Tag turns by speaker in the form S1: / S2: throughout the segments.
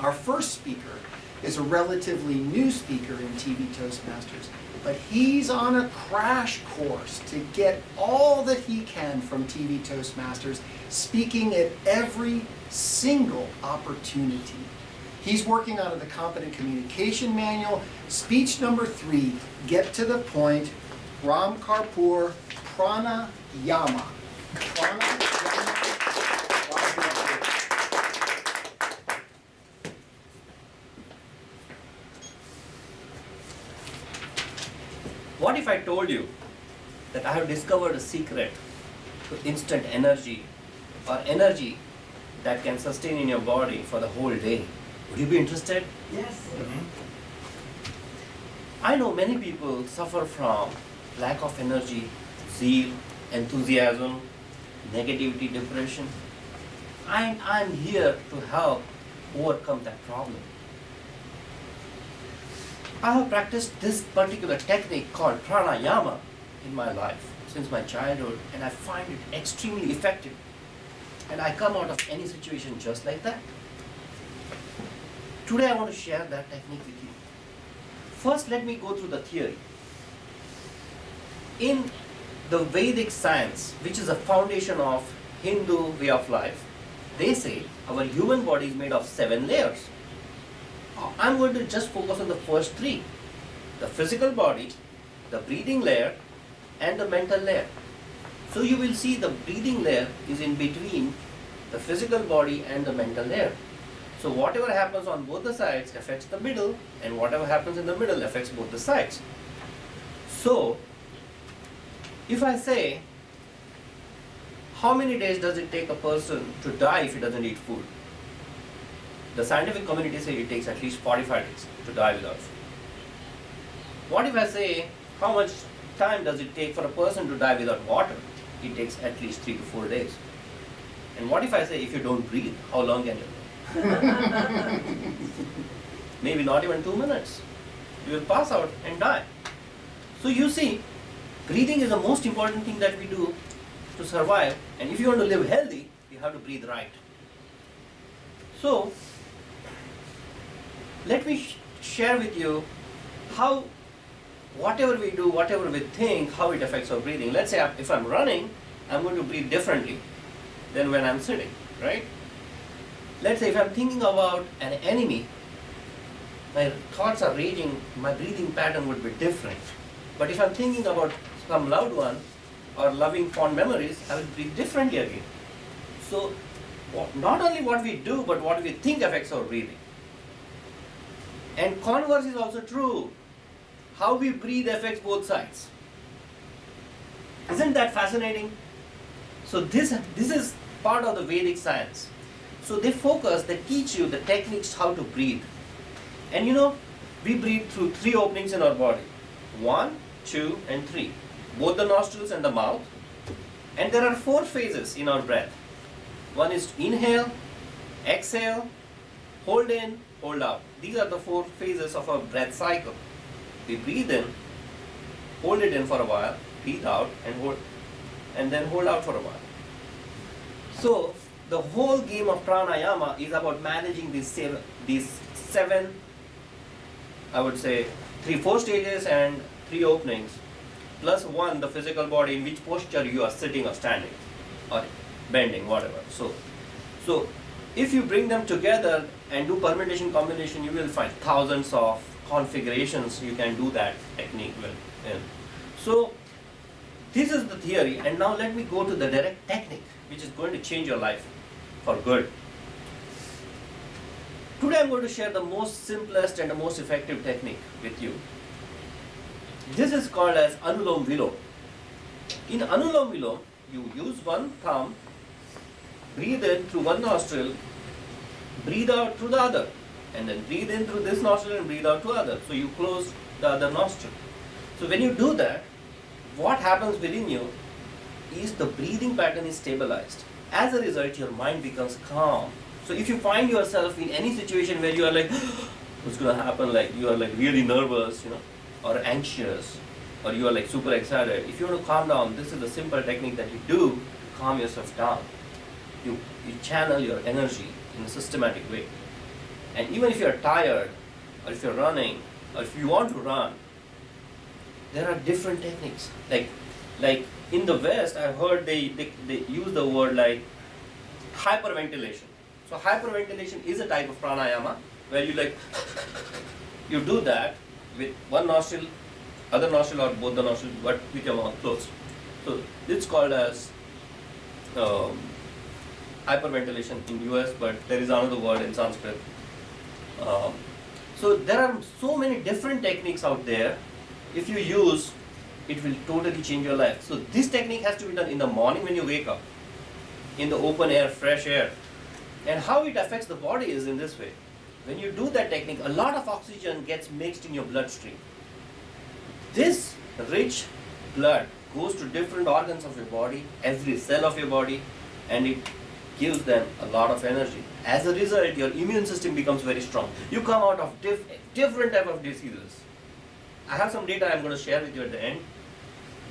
S1: Our first speaker is a relatively new speaker in TV Toastmasters, but he's on a crash course to get all that he can from TV Toastmasters, speaking at every single opportunity. He's working out of the Competent Communication Manual. Speech number 3, get to the point, Ram Karpur, Pranayama.
S2: What if I told you that I have discovered a secret to instant energy or energy that can sustain in your body for the whole day? Would you be interested?
S3: Yes.
S2: I know many people suffer from lack of energy, zeal, enthusiasm, negativity, depression. I'm here to help overcome that problem. I have practiced this particular technique called Pranayama in my life since my childhood, and I find it extremely effective. And I come out of any situation just like that. Today I want to share that technique with you. First, let me go through the theory. In the Vedic science, which is the foundation of Hindu way of life, they say our human body is made of 7 layers. I'm going to just focus on the first 3. The physical body, the breathing layer, and the mental layer. So you will see the breathing layer is in between the physical body and the mental layer. So whatever happens on both the sides affects the middle, and whatever happens in the middle affects both the sides. So if I say, how many days does it take a person to die if he doesn't eat food? The scientific community says it takes at least 45 days to die without food. What if I say, how much time does it take for a person to die without water? It takes at least 3 to 4 days. And what if I say, if you don't breathe, how long can you live? Maybe not even 2 minutes. You will pass out and die. So you see, breathing is the most important thing that we do to survive. And if you want to live healthy, you have to breathe right. So, let me share with you how whatever we do, whatever we think, how it affects our breathing. Let's say if I'm running, I'm going to breathe differently than when I'm sitting, right? Let's say if I'm thinking about an enemy, my thoughts are raging, my breathing pattern would be different. But if I'm thinking about some loved one or loving fond memories, I will breathe differently again. So, not only what we do, but what we think affects our breathing. And converse is also true. How we breathe affects both sides. Isn't that fascinating? So this is part of the Vedic science. So they teach you the techniques how to breathe. And we breathe through 3 openings in our body. 1, 2, and 3. Both the nostrils and the mouth. And there are 4 phases in our breath. One is inhale, exhale, hold in, hold out. These are the 4 phases of our breath cycle. We breathe in, hold it in for a while, breathe out, and then hold out for a while. So the whole game of pranayama is about managing these seven, I would say, 4 stages and 3 openings, plus 1, the physical body, in which posture you are sitting or standing or bending, whatever. So if you bring them together and do permutation combination, you will find thousands of configurations you can do that technique with. So this is the theory, and now let me go to the direct technique, which is going to change your life for good. Today I'm going to share the most simplest and the most effective technique with you. This is called as Anulom Vilom. In Anulom Vilom, you use one thumb, breathe in through one nostril, breathe out through the other, and then breathe in through this nostril and breathe out to other. So you close the other nostril. So when you do that, what happens within you is the breathing pattern is stabilized. As a result, your mind becomes calm. So if you find yourself in any situation where you are like, what's going to happen, like you are like really nervous, or anxious, or you are like super excited, if you want to calm down, this is a simple technique that you do to calm yourself down. You channel your energy in a systematic way. And even if you're tired, or if you're running, or if you want to run, there are different techniques. Like in the West, I've heard they use the word like hyperventilation. So hyperventilation is a type of pranayama where you do that with one nostril, other nostril, or both the nostrils, but with your mouth closed. So it's called as hyperventilation in US, but there is another word in Sanskrit. So there are so many different techniques out there. If you use, it will totally change your life. So this technique has to be done in the morning when you wake up, in the open air, fresh air. And how it affects the body is in this way. When you do that technique, a lot of oxygen gets mixed in your bloodstream. This rich blood goes to different organs of your body, every cell of your body, and it gives them a lot of energy. As a result, your immune system becomes very strong. You come out of different type of diseases. I have some data I'm going to share with you at the end,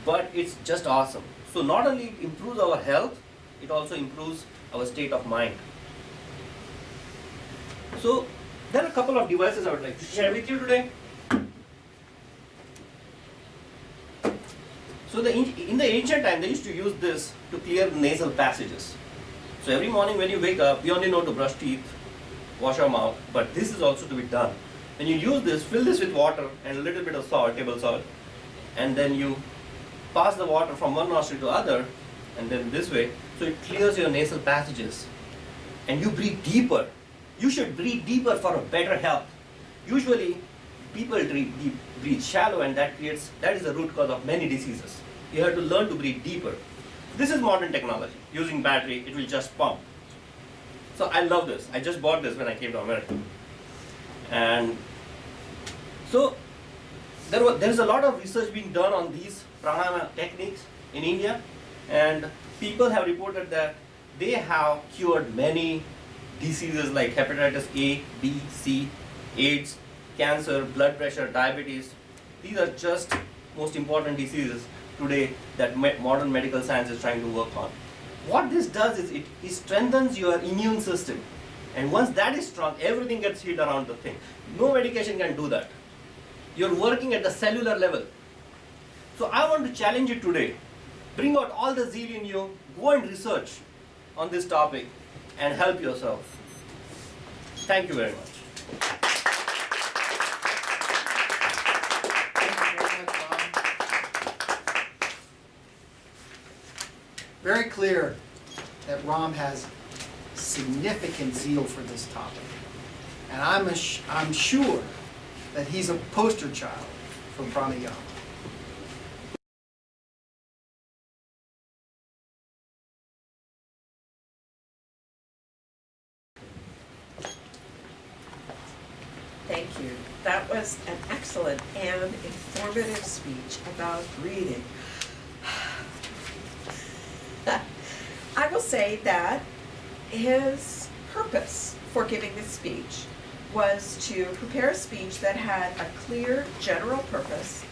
S2: but it's just awesome. So not only it improves our health, it also improves our state of mind. So there are a couple of devices I would like to share with you today. So in the ancient time, they used to use this to clear nasal passages. So every morning when you wake up, we only know to brush teeth, wash our mouth, but this is also to be done. When you use this, fill this with water and a little bit of salt, table salt, and then you pass the water from one nostril to other, and then this way, so it clears your nasal passages. And you breathe deeper. You should breathe deeper for a better health. Usually, people breathe shallow, and that is the root cause of many diseases. You have to learn to breathe deeper. This is modern technology. Using battery, it will just pump. So I love this. I just bought this when I came to America. And so there is a lot of research being done on these pranayama techniques in India, and people have reported that they have cured many diseases like hepatitis A, B, C, AIDS, cancer, blood pressure, diabetes. These are just most important diseases today that modern medical science is trying to work on. What this does is it strengthens your immune system. And once that is strong, everything gets healed around the thing. No medication can do that. You're working at the cellular level. So I want to challenge you today. Bring out all the zeal in you, go and research on this topic and help yourself. Thank you very much.
S1: Very clear that Ram has significant zeal for this topic. And I'm sure that he's a poster child for pranayama.
S3: Thank you. That was an excellent and informative speech about breathing. I will say that his purpose for giving this speech was to prepare a speech that had a clear general purpose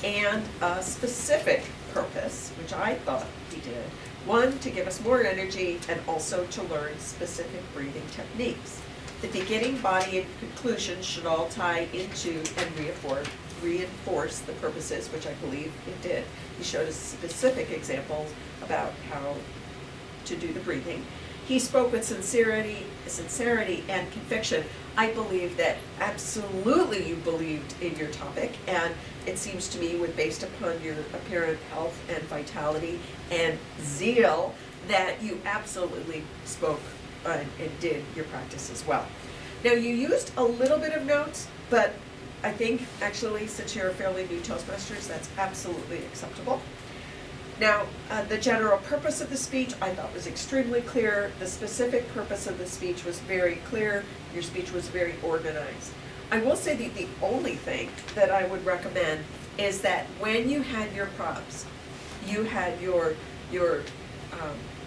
S3: and a specific purpose, which I thought he did. One, to give us more energy, and also to learn specific breathing techniques. The beginning, body, and conclusion should all tie into and reinforce the purposes, which I believe it did. He showed us specific examples about how to do the breathing. He spoke with sincerity and conviction. I believe that absolutely you believed in your topic, and it seems to me, based upon your apparent health and vitality and zeal, that you absolutely spoke and did your practice as well. Now, you used a little bit of notes, but I think actually, since you're a fairly new Toastmasters, that's absolutely acceptable. Now, the general purpose of the speech I thought was extremely clear. The specific purpose of the speech was very clear. Your speech was very organized. I will say the only thing that I would recommend is that when you had your props, you had your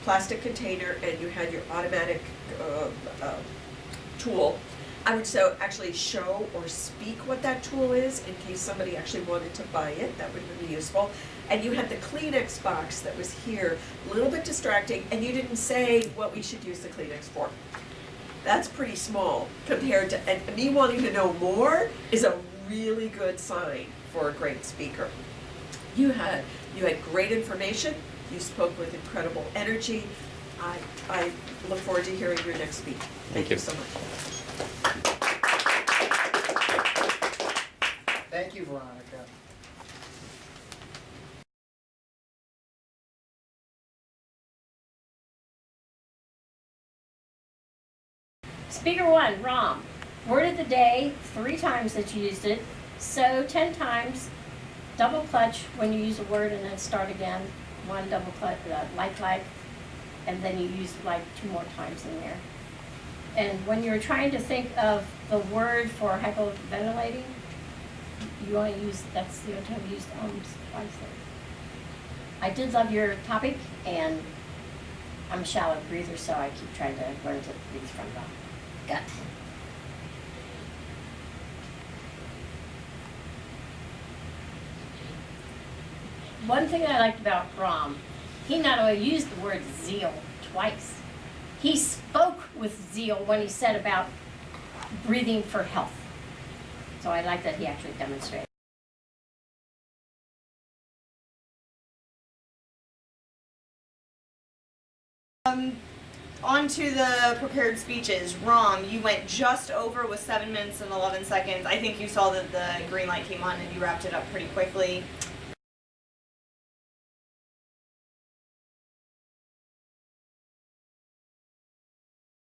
S3: plastic container and you had your automatic tool. I would actually show or speak what that tool is in case somebody actually wanted to buy it. That would be useful. And you had the Kleenex box that was here, a little bit distracting, and you didn't say what we should use the Kleenex for. that's pretty small compared to, and me wanting to know more is a really good sign for a great speaker. You had great information, you spoke with incredible energy. I look forward to hearing your next speech. Thank you so much.
S1: Thank you, Veronica.
S4: Speaker 1, ROM. Word of the day, 3 times that you used it. So 10 times. Double clutch when you use a word and then start again. 1 double clutch, like, and then you use like 2 more times in there. And when you're trying to think of the word for hyperventilating, you only use, that's the only time you use twice there. I did love your topic, and I'm a shallow breather, so I keep trying to learn to breathe from the gut. One thing I liked about Ram, he not only used the word zeal twice, he spoke with zeal when he said about breathing for health. So I like that he actually demonstrated.
S5: On to the prepared speeches. Rom, you went just over with 7 minutes and 11 seconds. I think you saw that the green light came on and you wrapped it up pretty quickly.